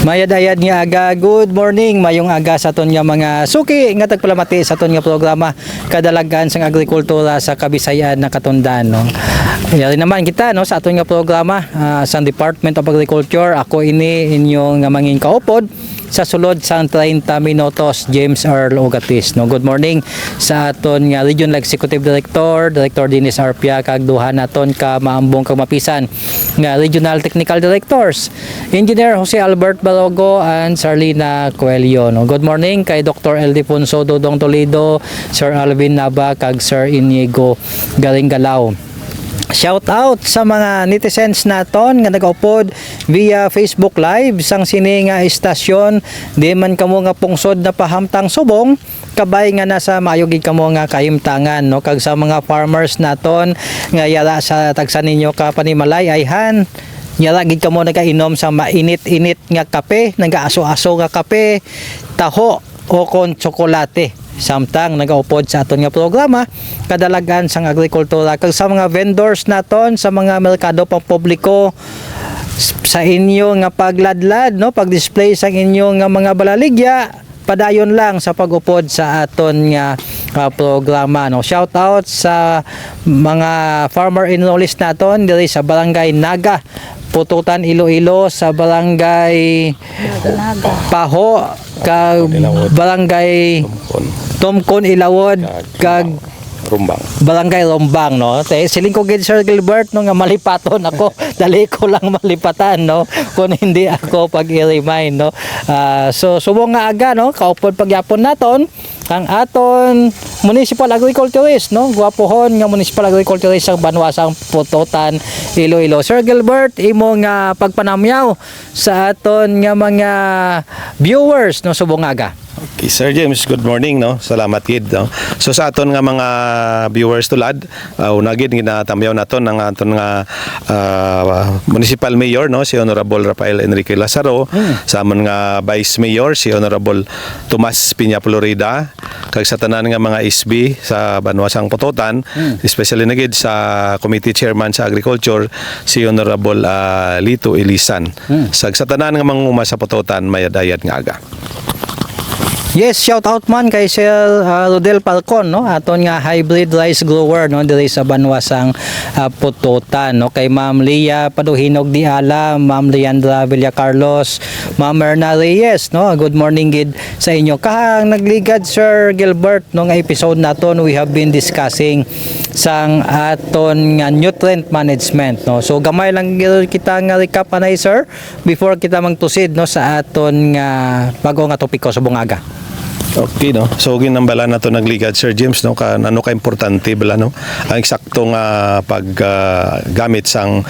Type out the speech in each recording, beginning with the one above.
Mayad-ayad nga aga, good morning, mayong aga sa aton nga mga suki nga tagpalamati sa aton nga programa kadalagan sang agrikultura sa Kabisayan na Katundan, no. Yari naman kita, no, sa aton nga programa sa Department of Agriculture. Ako ini inyong nga manging kaupod sa sulod sang 30 minutos, James Earl Ogatis, no. Good morning sa aton nga Regional Executive Director Dennis Arpia, kag duha naton ka maambong kag mapisan nga Regional Technical Directors, Engineer Jose Albert Balogo and Sarlina Coelho, no. Good morning kay Dr. Eldefonso Dodong Toledo, Sir Alvin Nava, kag Sir Inigo Galingalao. Shout out sa mga netizens naton nga nagaupod via Facebook Live sang sini nga istasyon. Di man kamo nga pungsod na pahamtang subong, kabay nga nasa maayo gid kamo nga kahimtangan, no. Kag sa mga farmers naton nga yala sa tagsan ninyo ka panimalay ayhan, yala gid kamo nagainom sa mainit-init nga kape, nagaaso-aso nga kape, taho o kon tsokolate. Samtang nagaupod sa aton nga programa kadalagan sang agrikultura, kag sa mga vendors naton sa mga merkado pampubliko, sa inyo nga pagladlad, no, pag-display sa inyo nga mga balaligya, padayon lang sa pag-upod sa aton nga programa, no. Shout out sa mga farmer enrollees naton diri sa Barangay Naga, Pututan, Iloilo, sa Barangay Paho, kag Barangay Tumkon, Ilawod, kag Barangay Rombang, no. Siling ko gid Sir Gilbert, no, nga malipaton ako. Dali ko lang malipatan, no, kung hindi ako pag-i-remind, no. So subong nga aga, no, kaupod pagyapon naton ang aton municipal agriculturist, no, gwapohon nga municipal agriculturist sa Banwasang Pututan, Iloilo. Sir Gilbert, imo nga pagpanamyaw sa aton nga mga viewers, no, subong aga. Okay, Sir James, good morning, no. Salamat gid, no. So sa aton nga mga viewers tulad, una gid ginatamyaw naton ang aton nga municipal mayor, no, si Honorable Rafael Enrique Lazaro, sa amon nga vice mayor si Honorable Tomas Piña Florida, kag sa tanan nga mga SB sa Banwasang Pututan, especially na gid sa committee chairman sa agriculture si Honorable Lito Ilisan. Sa tanan nga manguma sa Pututan, mayadayad nga aga. Yes, shout out man kay Sir Rodel Falcon, no, aton nga hybrid rice grower, no, diri sa Banwasang Pututan, no. Kay Ma'am Lia Paduhinog Diala, Ma'am Leandra Villa Carlos, Ma'am Erna Reyes, no. Good morning gid sa inyo. Kahang nagligad Sir Gilbert, no, nga episode naton we have been discussing sang aton nga nutrient management, no. So gamay lang kita nga recap anay sir before kita magtusid, no, sa aton nga bago nga topiko sa bungaga. Okay, no. So ginambala na to nagligad Sir James, no, ka ano ka importante bala, no, ang eksaktong paggamit sang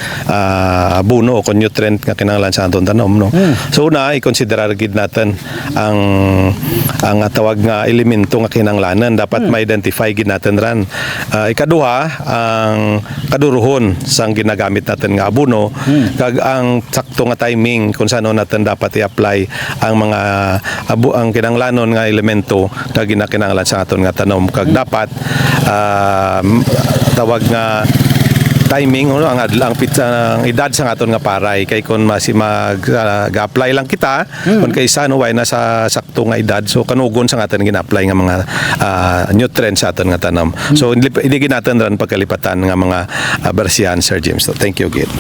abono o nutrient nga kinahanglan sa aton tanom, no. So una i-consider gid natin ang tawag nga elemento nga kinahanglanan dapat ma-identify gid natin ran. Ikaduha ang kaduruhon sang ginagamit natin nga abono, kag ang sakto nga timing kung saan natin dapat i-apply ang mga ang kinahanglanon nga elemento na ginakinahanglan sa aton nga tanom, kag dapat tawag nga timing, ang edad sa aton nga paray, kay kun mag-apply lang kita kun kaysa way nasa sakto nga edad, so kanugon sa aton gina-apply nga mga nutrients sa aton nga tanom. So hindi natin ran pagkalipatan nga mga bersihan, Sir James. So thank you again.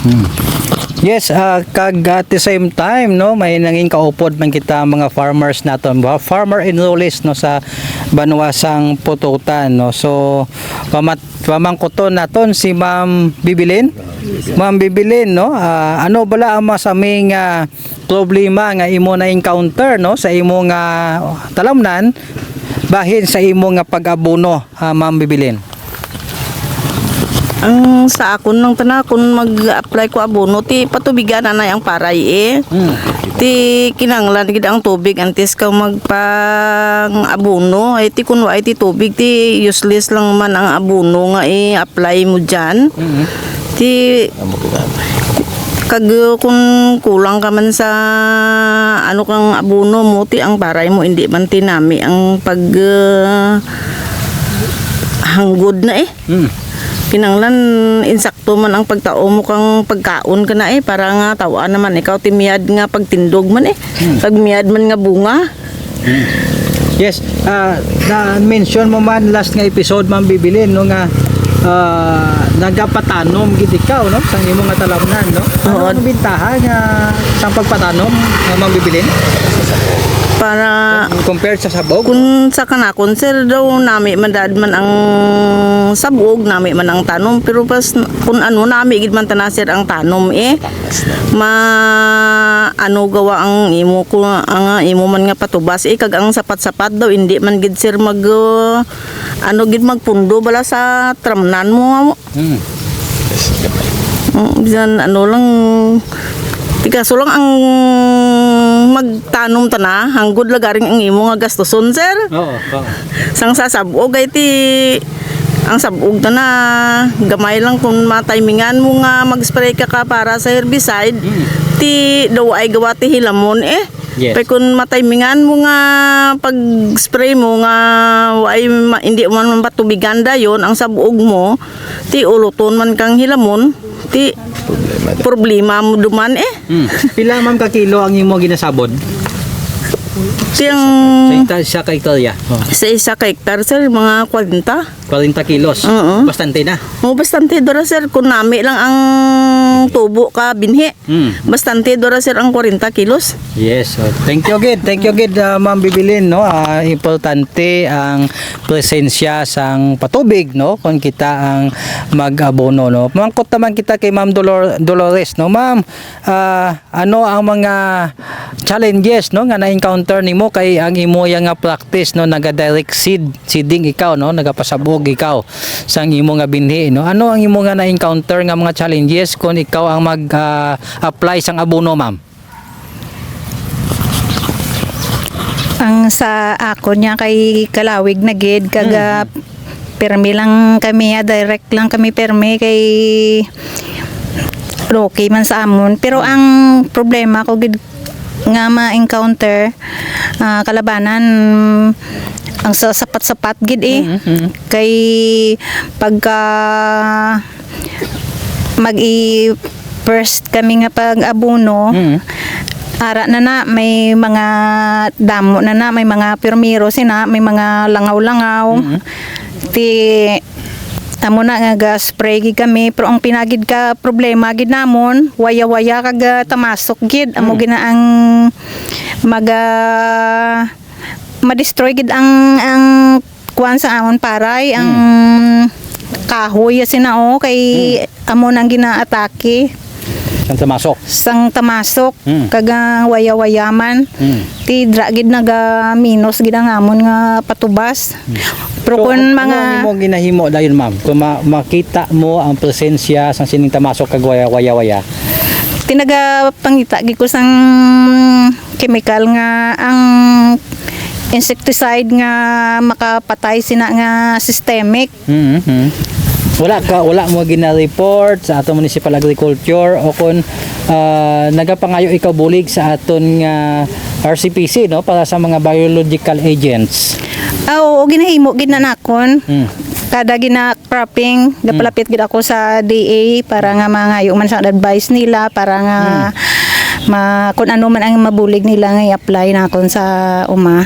Yes, kag at the same time, no, may nanging kaupod man kita mga farmers naton, farmer enrollees, no, sa Banwasang Pututan, no. So pamangkuton naton si Ma'am Bibilin. Ma'am Bibilin, no, ano bala ang masaming problema nga imo na encounter, no, sa imo nga talamnan bahin sa imo nga pag-abono, Ma'am Bibilin? Ang sa akon nang tanan kun mag-apply ko abono ti patubigan na ang paray ti kinanglan gid ang tubig antes ka magpang abono, ti kun wa ti tubig ti useless lang man ang abono nga i-apply mo diyan. Ti kag kung kulang ka man sa ano kang abono mo, ti ang paray mo hindi man tinami ang pag hanggod na eh. Kinanglan insakto man ang pagtao mo kang pagkaon ka na eh para nga tawaan naman ikaw timiyad nga pagtindog man eh. Pagmiyad man nga bunga. Yes, na-mention mo man last nga episode, Ma'am Bibilin, no, nga nagapatanom gid ikaw, no, sang imo nga talawnan, no? Ano ang bintaha nga sang pagpatanom, Ma'am Bibilin? Para Compared sa sabog? kung sa kanakon sir daw nami mandad man ang sabog nami man ang tanom pero pas kung ano nami gid man tana sir ang tanom eh ano gawa ang imo ko ang imo man nga patubas eh kag ang sapat-sapat daw hindi man gid sir mag ano gid magpundo bala sa tramnan mo. Bisan ano lang kaso lang ang magtanom ta na hanggod lagaring ang imo nga gastuson sir. Oo. Sang sasabog ay ti ang sabog ta na gamay lang kung matimingan mo nga mag-spray ka para sa herbicide ti daw ay gawa ti hilamon eh. Yes. Pero kung matimingan mo nga pag-spray mo nga ay hindi man patubigan dayon ang sabog mo ti uluton man kang hilamon ti problema mo duman eh. Pila ma'am ka kilo ang imo ginasabod? Tiyang Sa ka hektarya? sa isa ka hektar sir mga 40. 40 kilos. Oo. Bastante na. Bastante dora sir kung nami lang ang tubo ka binhi. Bastante dora sir ang 40 kilos. Yes. So, thank you again. Thank you again, Ma'am Bibilin, no. Importante ang presensya sang patubig, no, kung kita ang mag-abono, no. Mangkot naman kita kay Ma'am Dolores, no. Ma'am, ano ang mga challenges, no, nga na-encounter nimo kay ang imo yang nga practice, no, naga-direct seeding ikaw, no, nagapasabog ikaw sang imo nga binhi, no. Ano ang imo nga na-encounter nga mga challenges kung ikaw ang mag-apply sang abono, ma'am? Ang sa ako niya kay kalawig na gid kaga permi lang kami direct lang kami permi kay Rocky man sa amon pero ang problema ko gid nga ma-encounter kalabanan ang sapat-sapat gid eh kay pagka first kami nga pag-abono ara na may mga damo na may mga permiro sina may mga langaw-langaw ti amo na nga spray gid kami pero ang pinagid ka problema gid namon waya-waya kag tamasok gid amo gina ang ma-destroy gid ang kuan sa amon paray ang kahoy sinao kay amo nang ginaatake sang tamasok kaga waya-wayaman ti dra gid naga minus gid ang amon nga patubas pero So, kun ano mga mo ginahimo dayon, ma'am, kung makita mo ang presensya sang sining tamasok kag waya-waya? tinaga pangita gid ko sang chemical nga ang insecticide nga makapatay sina nga systemic. Wala mo gina-report sa aton municipal agriculture o kung nagapangayo ikaw bulig sa aton nga RCPC, no, para sa mga biological agents. Oo, ginahimo gid na nakon. Kada gina cropping, gapalapit gid ako sa DA para nga mangayo man sa advice nila para nga kung ano man ang mabulig nila nga i-apply nakon sa uma.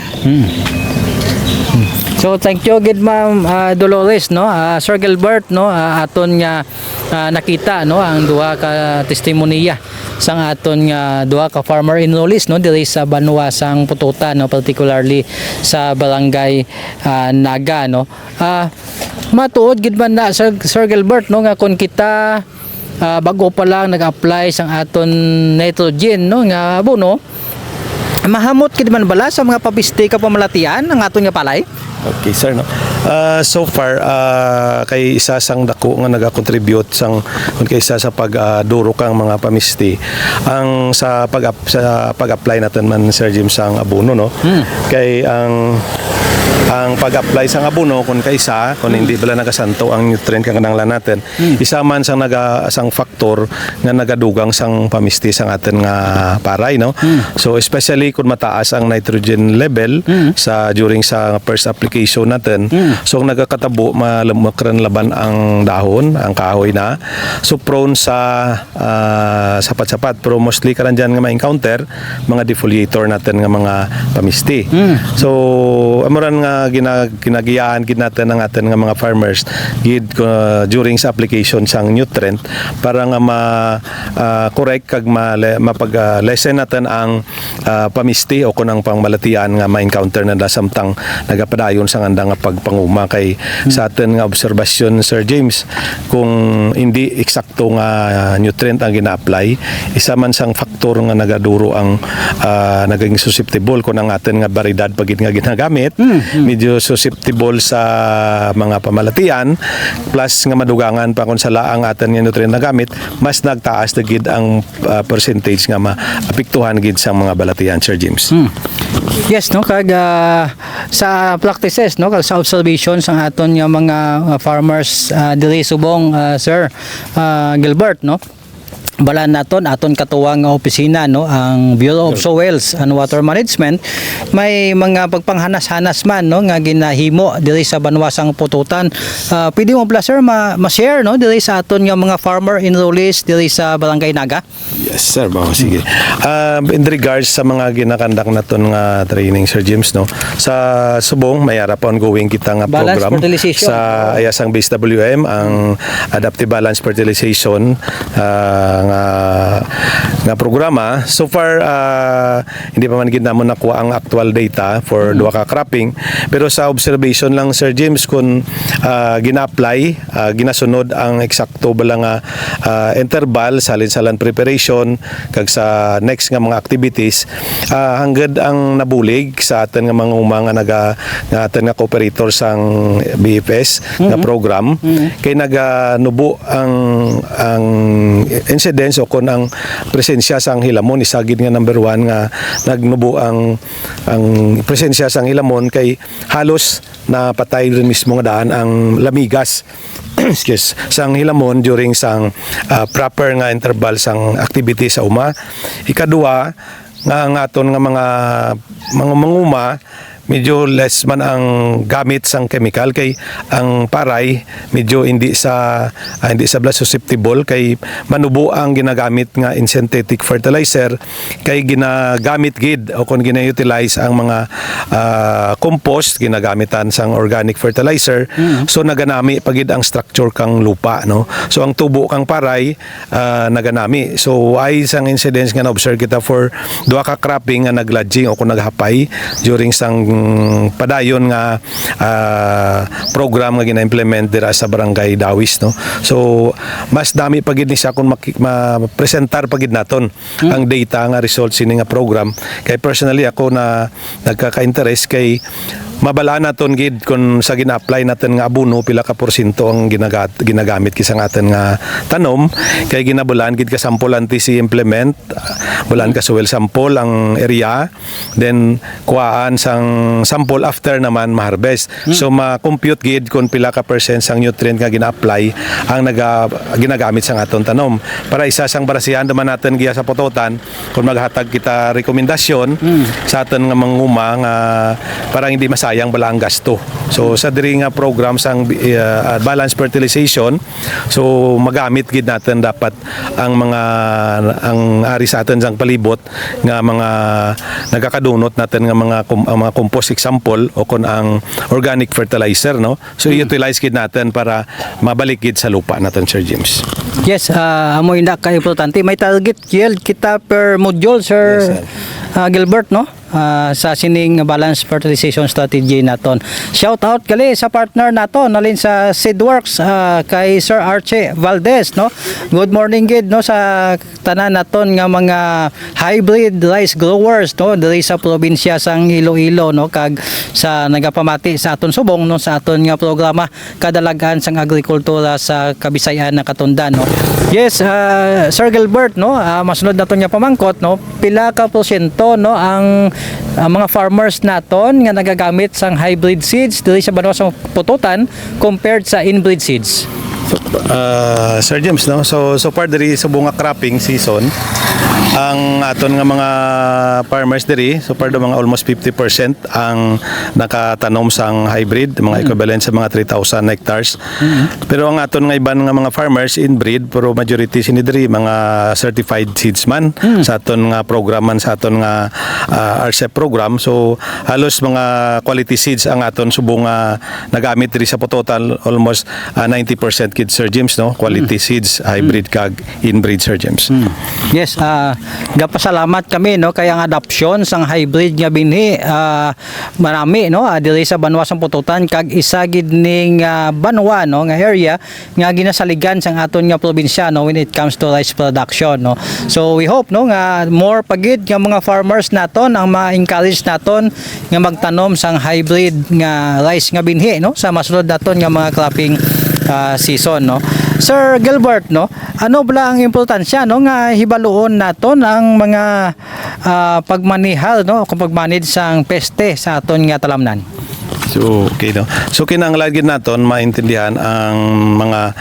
So thank you gid, Ma'am Dolores, no. Sir Gilbert, no, aton nga nakita, no, ang duha ka testimonya sang aton nga duha ka farmer enrollees, no, diri sa Banwa sang Pututan, no, particularly sa barangay Naga, no. Matuod gid man na Sir Gilbert, no, nga kun kita bago pa lang nag-apply sang aton nitrogen, no, nga abono, mahamot gid man bala sa mga pabiste ka pamalatian ang aton nga palay? Okay, sir, no. So far kay isa sang dako nga naga-contribute sang kun kay isa sa pagduro kang mga pamisti ang sa pag-apply natin man, Sir Jim, sang abono, no. Kay ang ang pag-apply sa abono kung kaisa kung hindi bala nagasanto ang nutrient kananglan natin isa man sang sang faktor nga nagadugang sang pamisti sang atin nga paray no. So especially kung mataas ang nitrogen level sa during sa first application natin so nagakatabo makran laban ang dahon ang kahoy na so prone sa sapat-sapat pero mostly karan dyan nga ma-encounter mga defoliator natin nga mga pamisti. So amuran nga ginagiyaan gid natin ang atin nga mga farmers gid during sa application sang nutrient para nga correct kag mapag-lessen natin ang pamisti o kun ang pangmalatian nga ma-encounter na samtang nagapadayon sang anda nga pagpanguma kay sa atin nga obserbasyon Sir James kung hindi eksakto nga nutrient ang gina-apply isa man sang faktor nga nagaduro ang naging susceptible kung ang atin nga baridad pagid nga ginagamit medyo susceptible sa mga pamalatian plus nga madugangan pa kung sala ang atin nga nutrient na gamit mas nagtaas na gid ang percentage nga maapektuhan gid sa mga balatian Sir James. Yes no kag sa practices no kag sa observations ang aton nga mga farmers diri subong Sir Gilbert no bala naton aton katuwang nga opisina no ang Bureau of Soils and Water Management may mga pagpanghanas-hanas man no nga ginahimo diri sa banwasang pututan. Pwede mo pala sir ma-share no diri sa aton nga mga farmer enrollees diri sa Barangay Naga? Yes sir, sige. In regards sa mga ginakandak naton nga training Sir James no sa subong may ara pa ongoing kita nga Balance program fertilization. sa ayasang BSWM ang Adaptive Balance Fertilization nga programa. So far hindi pa man gid namon nakuha ang actual data for duha ka cropping pero sa observation lang Sir James kung gina-apply ginasunod ang eksakto bala nga interval sa salinsalan preparation kag sa next nga mga activities hanggad ang nabulig sa atin nga mga umang nga atin nga cooperator sang BFS nga program kay naganubo ang incidence o kon ang presensya sang hilamon isagid nga number 1 nga nagnubo ang presensya sang hilamon kay halos na patay rin mismo nga daan ang lamigas excuse sang hilamon during sang proper nga interval sang activity sa uma. Ikaduha nga ang aton nga mga manguma medyo less man ang gamit sang chemical kay ang paray medyo hindi sa bla susceptible kay manubo ang ginagamit nga in synthetic fertilizer kay ginagamit gid o kung gina-utilize ang mga compost ginagamitan sang organic fertilizer so naganami pagid ang structure kang lupa no so ang tubo kang paray naganami so ay sang incidence nga na-observe kita for duha ka cropping nga naglodging o kung naghapay during sang padayon nga program nga gina-implement dira sa Barangay Dawis no so mas dami pagid ni siya kung ma-presentar pagid naton ang data nga results ini nga program kay personally ako na nagkaka-interest kay mabala naton gid kung sa gina-apply natin nga abono pila ka porsyento ang ginagamit kisang atin nga tanom kay ginabulan gid ka sample anti si implement bulan ka soil sample ang area then kuhaan sang sample after naman ma-harvest so ma-compute gid kung pila ka percent sang nutrient nga gina-apply ang ginagamit sang aton tanom para isa sang barasihan naman natin giya sa pototan kung maghatag kita rekomendasyon sa aton nga manguma nga para hindi masayang bala ang gasto. So sa diri nga program sang balance fertilization so magamit gid natin dapat ang ari sa atin sang palibot nga mga nagakadunot natin nga mga compost example o kon ang organic fertilizer no so i-utilize gid natin para mabalik gid sa lupa natin Sir James. Yes, amoy na ka importante may target yield kita per module Sir Gilbert no sa sining balance fertilization strategy naton. Shout out gali sa partner naton nalin sa Seedworks kay Sir Archie Valdez no. Good morning gid no sa tanan naton nga mga hybrid rice growers no diri sa probinsya sang Iloilo no kag sa nagapamati sa aton subong no sa aton nga programa kadalagan sang agrikultura sa Kabisayan na Katundan no. Yes, Sir Gilbert no masunod naton nga pamangkot no pila ka porsyento no ang mga farmers naton nga nagagamit sang hybrid seeds dili sa Banwas Pututan compared sa inbreed seeds? Sir James, no? So far diri sa bunga cropping season, ang aton nga mga farmers diri, so far mga almost 50% ang nakatanom sang hybrid, mga equivalent sa mga 3,000 hectares. Pero ang aton nga iban nga mga farmers inbreed, pero majority sini diri mga certified seedsman sa aton nga programan, sa aton nga RCEP program. So halos mga quality seeds ang aton subong nga nagamit diri sa Pututan, almost 90% kid Sir James, no? Quality seeds, hybrid kag inbreed, Sir James. Yes, gapasalamat kami no kay ang adoption sang hybrid nga binhi marami no diri sa Banwas Pututan kag isa gid ning Banwa no nga area nga ginasaligan sang aton nga probinsya no when it comes to rice production no. So we hope no nga more pagid nga mga farmers naton ang ma-encourage naton nga magtanom sang hybrid nga rice nga binhi no sa masunod naton nga mga cropping season no. Sir Gilbert no, ano bala ang importansya no nga hibaluon naton ang mga pagmanihal no kung pagmanage sang peste sa aton nga talamnan? So, okay, no? So, kinahanglan gid naton maintindihan ang mga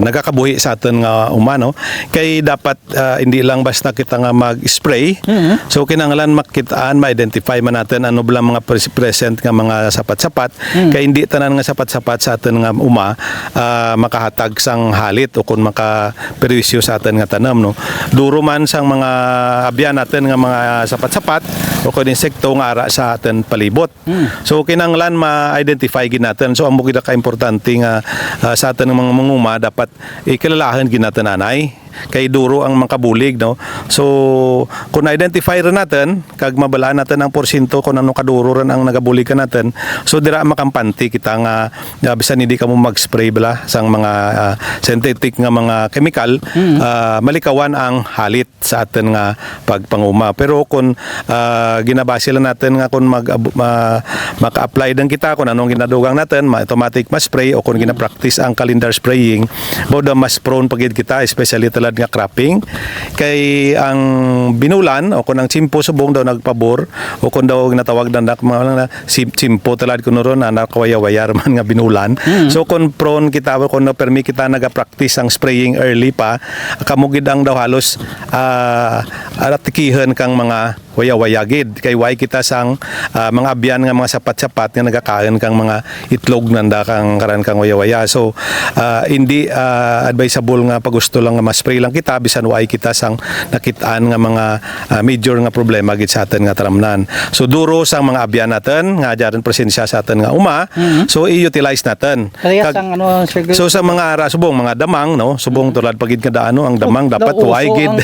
nagakabuhi sa aton nga umano. Kay dapat hindi lang basta kita nga mag-spray. So, kinahanglan makitaan, ma-identify man natin ano bala mga present nga mga sapat-sapat. Kay hindi tanan nga sapat-sapat sa aton nga makahatag sang halit o kung makaperwisyo sa aton nga tanam, no? Duro man sang mga abyan natin nga mga sapat-sapat o kung insekto nga ara sa aton palibot. So, kinahanglan ma-identify gid natin. So amo gid ka importante nga sa atin ng mga manguma dapat ikilalahan gid natin anay kay duro ang makabulig, no. So kung na-identify ra natin kag mabalaan natin ang porsyento kung ano kaduro ran ang nagabulig ka natin, so dira makampanti kita nga bisan hindi ka mo mag-spray bala sang mga synthetic nga mga chemical, malikawan ang halit sa atin nga pagpanguma. Pero kung ginabase lang natin nga kung maka-apply din kita kung anong ginadugang natin, automatic ma-spray o kung gina-practice ang calendar spraying, boda mas prone pagid kita, especially talad nga cropping. Kay ang binulan o kung ang chimpo subong daw nagpabor o kung daw ginatawag na chimpo talad kuno ron na nakawaya-wayar man nga binulan. So kung prone kita kung no permi kita naga-practice ang spraying early pa, kamugid ang daw halos aratikihan kang mga waya-wayagid kay way kita sang mga abyan nga mga sapat-sapat nga nagakaon kang mga itlog nanda kang karan kang waya-waya. So hindi advisable nga pag gusto lang nga ma-spray lang kita bisan way kita sang nakitaan nga mga major nga problema gid sa atin nga taramnan. So duro sang mga abyan natin nga diyan presensya sa atin nga uma, so i-utilize natin. Sang ano, so sa mga subong mga damang no, subong tulad pagid nga daano ang damang dapat way gid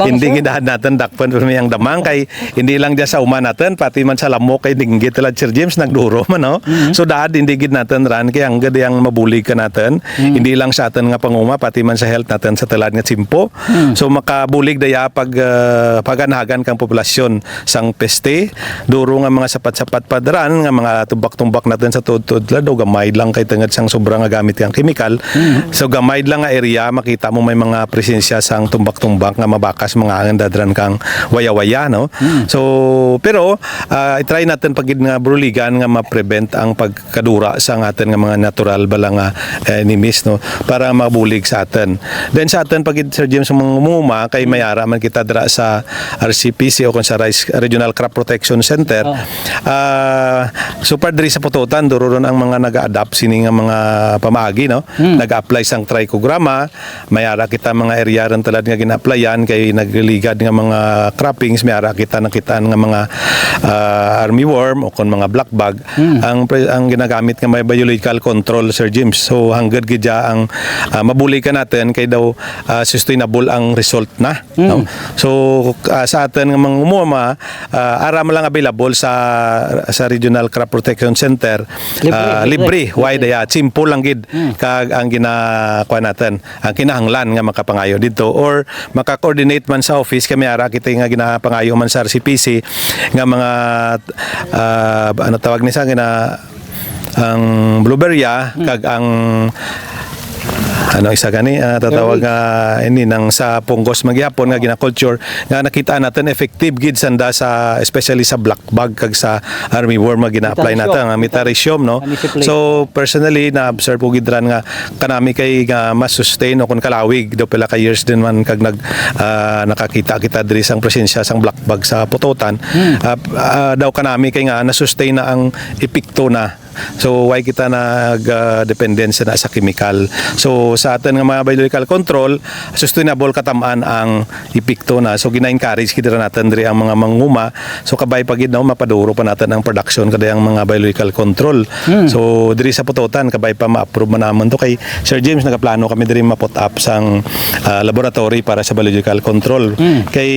hindi gidahan natin dakpan ang damang kay hindi lang diya sa uma natin pati man sa lamok kay dinggit talad Sir James nagduro man no. So daad hindi gid natin ran kay ang gid yang mabulig ka natin, hindi lang sa atin nga panguma pati man sa health natin sa talad nga simpo. So makabulig daya pag paganahagan kang populasyon sang peste, duro nga mga sapat-sapat padran nga mga tumbak-tumbak natin sa tudtod lado gamay lang kay tenged sang sobra nga gamit kang chemical. So gamay lang nga area makita mo may mga presensya sang tumbak-tumbak nga mabakas mga dadran kang waya-waya no. So pero i-try natin pagid nga bruligan nga ma-prevent ang pagkadura sa atin nga mga natural bala nga enemies no para mabulig sa atin. Then sa atin pagid Sir James mga umuma kay mayara man kita dira sa RCPC o kung sa Regional Crop Protection Center. So par diri sa Pututan duro ron ang mga naga-adapt sini nga mga pamaagi no. Nag-apply sang trichogramma, mayara kita mga area ron talad nga gina-applyan kay nagligad nga mga croppings, mayara kita nakitaan nga mga armyworm o kung mga black bug ang ginagamit nga may biological control Sir James. So hangga't gidya ang mabuli ka natin kay daw sustainable ang result na no? So sa atin nga mga umuma ara lang available sa Regional Crop Protection Center libre why daya simple lang gid kag ang ginakuha natin ang kinahanglan nga makapangayo dito or maka-coordinate man sa office kami ara kita nga ginapangayo man sa RCPC nga mga ano tawag ni sa ang blueberry kag ang ano isa gani tatawag nga ini nang sa punggos magyapon nga gina-culture nga nakita natin effective gid sanda sa especially sa black bag kag sa armyworm nga gina-apply natin nga metarhizium no. So personally na observe ko gid ran nga kanami kay nga mas sustain o kun kalawig do pila ka years din man kag nakakita kita diri sang presensya sang black bag sa putotan daw kanami kay nga na-sustain na ang epekto na. So why kita nag-dependensya na sa chemical. So sa atin nga mga biological control, sustainable katamaan ang epekto na. So gina-encourage kita natin diri ang mga manguma. So kabay pagid na mapaduro pa natin ang production kada ang mga biological control. So diri sa putotan kabay pa ma-approve man namon to kay Sir James nagaplano kami diri ma-put up sang laboratory para sa biological control. Kay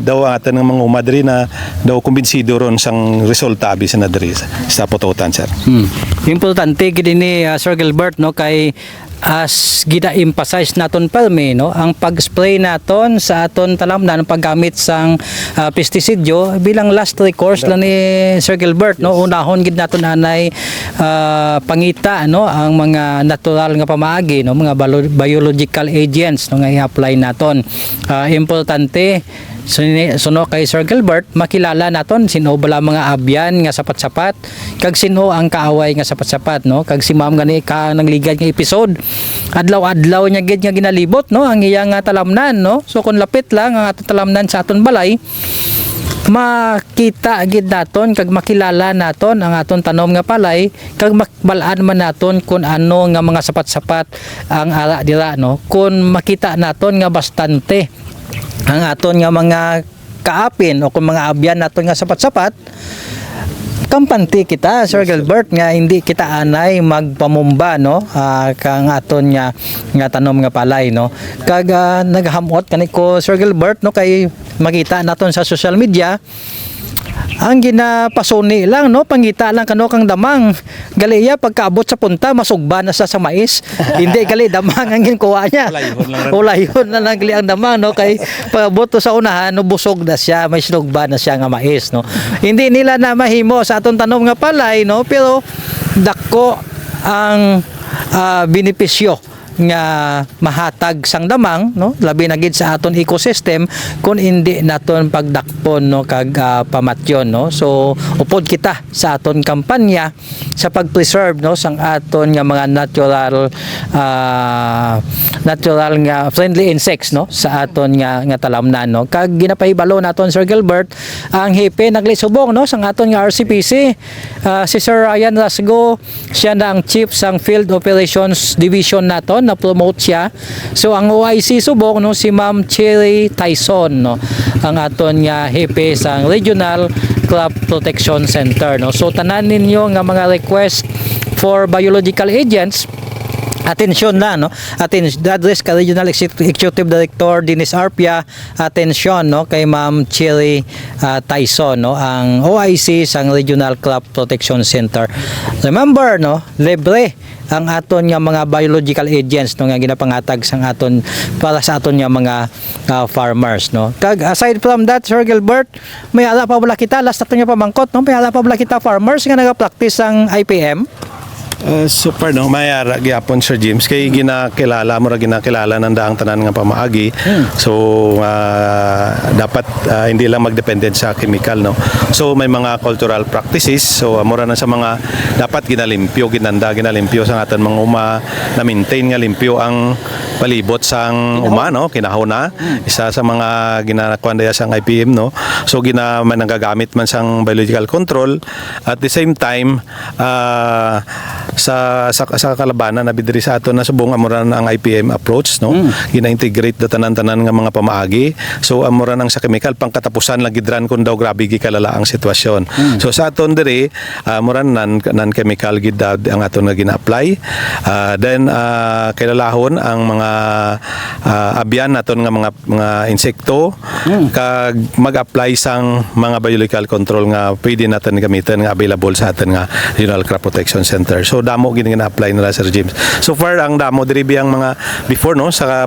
daw ang atin nga manguma diri na daw kumbinsido ron sang resulta bisan na diri sa putotan sir. Importante gid ni Sir Gilbert no kay as gina-emphasize naton palmi no ang pag-spray naton sa aton talamnan paggamit sang pestisidyo bilang last recourse lang ni Sir Gilbert no unahon gid naton anay pangita no ang mga natural nga pamaagi no mga biological agents no nga i-apply naton. Importante suno kay Sir Gilbert makilala naton sino bala mga abyan nga sapat-sapat kag sino ang kaaway nga sapat-sapat no kag si ma'am gani ka nang ligad nga episode adlaw-adlaw niya gid nga ginalibot no ang iyang talamnan no so kung lapit lang ang aton talamnan sa aton balay makita gid naton kag makilala naton ang aton tanom nga palay kag makbalaan man naton kung ano nga mga sapat-sapat ang ara dira no kung makita naton nga bastante ang aton nga mga kaapin o kung mga abyan naton nga sapat-sapat kampante kita Sir Gilbert nga hindi kita anay magpamumba no kang aton nga tanom nga palay no kag naghamot kani ko Sir Gilbert no kay makita naton sa social media ang ginapasuni lang no pangita lang kano kang damang gali iya pagkaabot sa punta masugba na sa mais hindi gali damang ang ginkuha niya ulayhon na lang gali ang damang no kay pagabot to sa unahan no busog na siya may sinugba na siya nga mais no hindi nila na mahimo sa aton tanom nga palay no pero dako ang benepisyo nga mahatag sang damang no labi na gid sa aton ecosystem kung hindi naton pagdakpon no kag pamatyon no so upod kita sa aton kampanya sa pag-preserve no sang aton nga mga natural nga friendly insects no sa aton nga talamnan no kag ginapahibalo naton Sir Gilbert ang hipe naglisubong no sang aton nga RCPC si Sir Ryan Rasgo siya na ang chief sang Field Operations Division naton na promote siya. So ang OIC subok no si Ma'am Cherry Tyson no ang aton nga hepe sa Regional Crop Protection Center no. So tanan ninyo nga mga request for biological agents atensyon na no address ka Regional Executive Director Dennis Arpia atensyon no kay Ma'am Cherry Tyson no ang OIC sang Regional Crop Protection Center. Remember no libre ang aton nga mga biological agents no nga ginapangatag sang aton para sa aton nga mga farmers no kag aside from that Sir Gilbert may ala pa bala kita last aton nga pamangkot no may ala pa bala kita farmers nga naga-practice ang IPM. Super no mayara gyapon Sir James kay ginakilala ng daang tanan nga pamaagi so dapat hindi lang magdependent sa chemical no so may mga cultural practices so amora na sa mga dapat ginalimpyo sa aton mga uma na maintain nga limpyo ang palibot sang uma no kinahon na isa sa mga ginakuan daya sang IPM no so nagagamit man sang biological control at the same time sa kalabanan na bidiri sa aton na subong amuran ang IPM approach no gina-integrate da tanan-tanan nga mga pamaagi so amuran ang sa chemical pangkatapusan lang gidran kun daw grabe gi kalala ang sitwasyon so sa aton diri amuran non-chemical gid ang aton nga gina-apply then kilalahon ang mga abyan naton nga mga insekto kag mag-apply sang mga biological control nga pwede natin gamitin nga available sa aton nga Regional Crop Protection Center so damo gini gina-apply nila Sir James. So far ang damo diri ang mga before no sa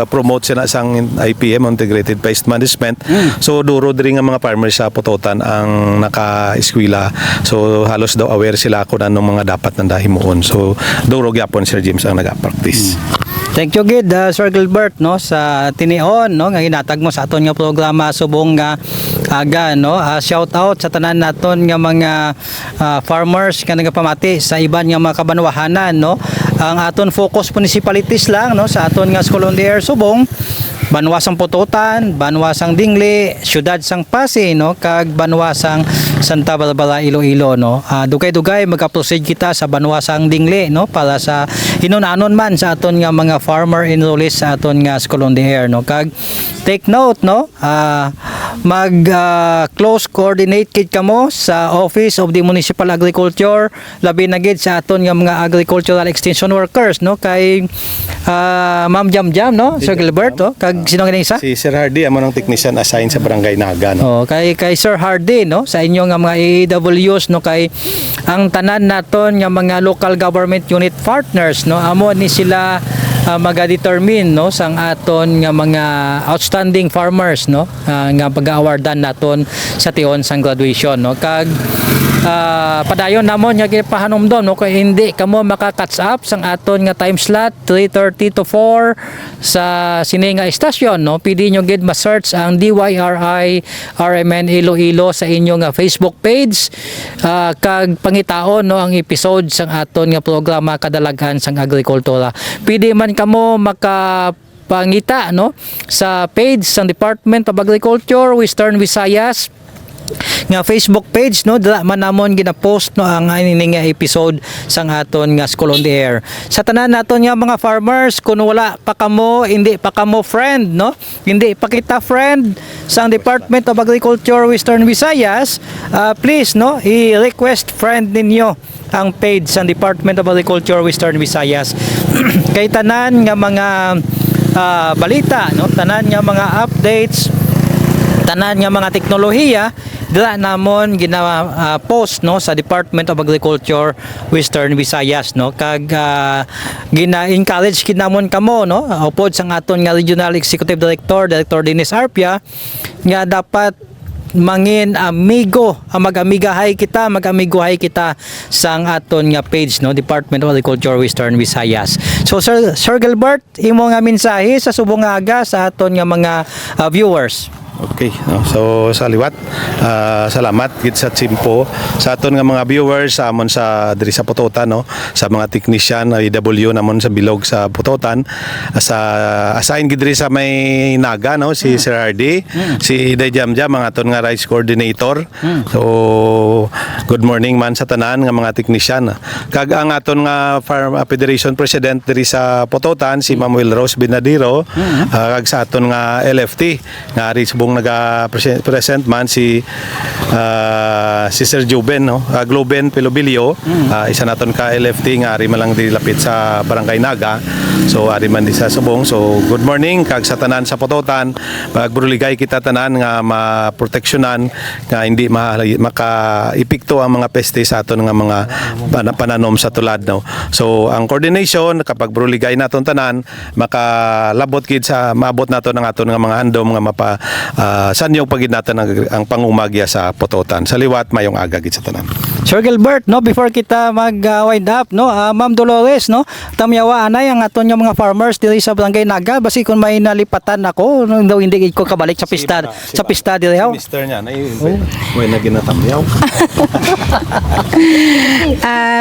promote sila sang IPM, Integrated Pest Management. So duro diri nga mga farmers sa Pututan ang naka-eskwela. So halos daw aware sila kung anong mga dapat nang himuon. So duro gyapon Sir James ang naga-practice. Thank you gid Sir Gilbert no sa tinion no nga ginatag mo sa aton nga programa subong nga aga no. Shout out sa tanan naton nga mga farmers nga nagapamati sa iban nga mga kabanwahanan no. Ang aton focus municipalities lang no sa aton nga School on the Air subong Banwasang Pututan, Banwasang Dingli, Syudad sang Pasig no kag Banwasang Santa Barbara Iloilo no. Dugay-dugay magka-proceed kita sa Banwasang Dingli no para sa hinunanon man sa aton nga mga farmer enrollees sa aton nga School on the Air no. Kag take note no, mag close coordinate kid kamo sa Office of the Municipal Agriculture labi na gid sa aton nga mga agricultural extension workers no kay Ma'am Jam no Sir Gilbert no kag sino nga isa? Si Sir Hardy amo nang technician assigned sa Barangay Naga no. Oh, kay Sir Hardy no sa inyo nga mga AWS no kay ang tanan naton nga mga local government unit partners no amo ni sila maga-determine no sang aton nga mga outstanding farmers no nga pag-awardan naton sa tion sang graduation no kag padayon namon nga gipahanomdom no kay hindi kamo maka-catch up sang aton nga time slot 3:30 to 4 sa sini nga istasyon no pwede nyo gid ma-search ang DYRI RMN Iloilo sa inyo nga Facebook page kag pangitaon no ang episode sang aton nga programa kadalagan sang agrikultura pwede man kamo makapangita no sa page sang Department of Agriculture Western Visayas nga Facebook page no dala man namon gina-post no ang ini nga episode sang aton nga School on the Air. Sa tanan naton nga mga farmers kung wala pa kamo hindi pa kamo friend no hindi pa kita friend sang Department of Agriculture Western Visayas please no i-request friend ninyo ang page sang Department of Agriculture Western Visayas kay tanan nga mga balita no tanan nga mga updates tanan nga mga teknolohiya dila namon gina post no sa Department of Agriculture Western Visayas no kag gina-encourage kinamon kamo no upod sang aton nga Regional Executive Director Dennis Arpia nga dapat mangin amigo mag-amigahay kita sang aton nga page no Department of Agriculture Western Visayas. So Sir Gilbert imo nga mensahe sa subong nga aga sa aton nga mga viewers. Okay, no? So sa liwat, salamat gid sa Chimpo sa aton nga mga viewers sa amon sa diri sa Pututan no, sa mga technician IW namon sa bilog sa Pututan, sa assign gid diri sa may Naga no si Sir Hardy, si Day Jamjam ang aton nga rice coordinator. So good morning man sa tanan nga mga technician. Kag ang aton nga Farm Federation President diri sa Pututan si Ma'am Will Rose Binadiro, kag sa aton nga LFT nga subong naga-present man si Sir Juben no Globen Pelobilio, isa naton ka LFT nga ari man lang dilapit sa Barangay Naga. So ari man di sa subong. So good morning kag sa tanan sa Pututan, pagbuligay kita tanan nga maproteksyonan nga hindi maka-epekto ang mga peste sa aton nga mga pananom sa tulad no. So ang coordination kapag buligay naton tanan makalabot gid sa maabot naton ang aton nga mga handom nga mapa sanyo pagid natin ang pangumagya sa Pututan. Sa liwat mayong aga gid sa tanan. Sir Gilbert no before kita mag-wind up no Ma'am Dolores no tamyawa anay ang aton nga mga farmers diri sa Barangay Naga basi kung may nalipatan ako no, daw hindi ko kabalik sa pista diri haw. Mister niya na may naginatamyaw.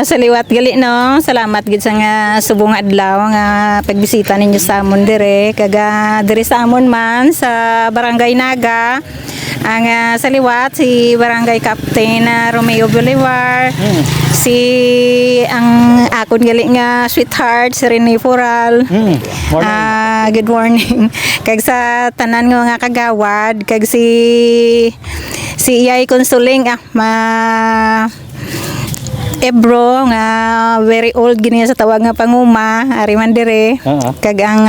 Sa liwat gali no salamat gid sa nga subong adlaw nga pagbisita ninyo sa amon dire kaga diri sa amon man sa Barangay Naga ang sa liwat si Barangay Captain Romeo Bolivar, si ang akon gali nga sweetheart si Rene Foral. Good morning kag sa tanan nga mga kagawad kag si Iyay Consoling Ebro nga very old gini sa tawag nga panguma ari man dire kag ang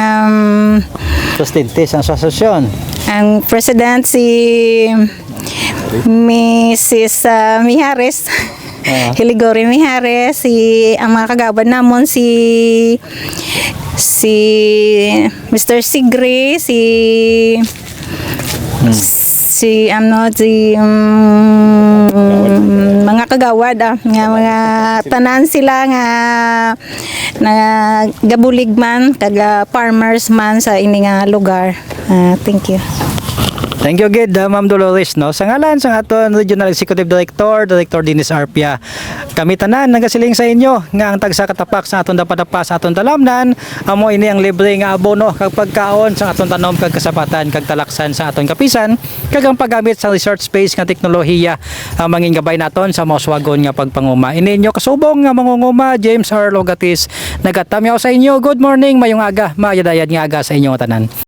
Presidente sa asosasyon. Ang president si Mrs. Mihares Hiligori Mijares, ang mga kagawad namon si Mr. Sigre, si mga kagawad nga mga tanan sila nga gabulig man taga farmers man sa ini nga lugar. Thank you. Thank you gid Ma'am Dolores no. Sa ngalan sa aton Regional Executive Director Dennis Arpia. Kami tanan nagasiling sa inyo nga ang tagsa katapak sa aton dapadapa sa aton talamnan amo ini ang libre nga abono kag pagkaon sa aton tanom kag kasapatan kag talaksan sa aton kapisan kag ang paggamit sa research space nga teknolohiya ang manging gabay naton sa mauswagon nga pagpanguma. Ininyo kasubong nga mangunguma James R. Logatis nagatamyaw sa inyo. Good morning, mayong aga, maayadayad nga aga sa inyo tanan.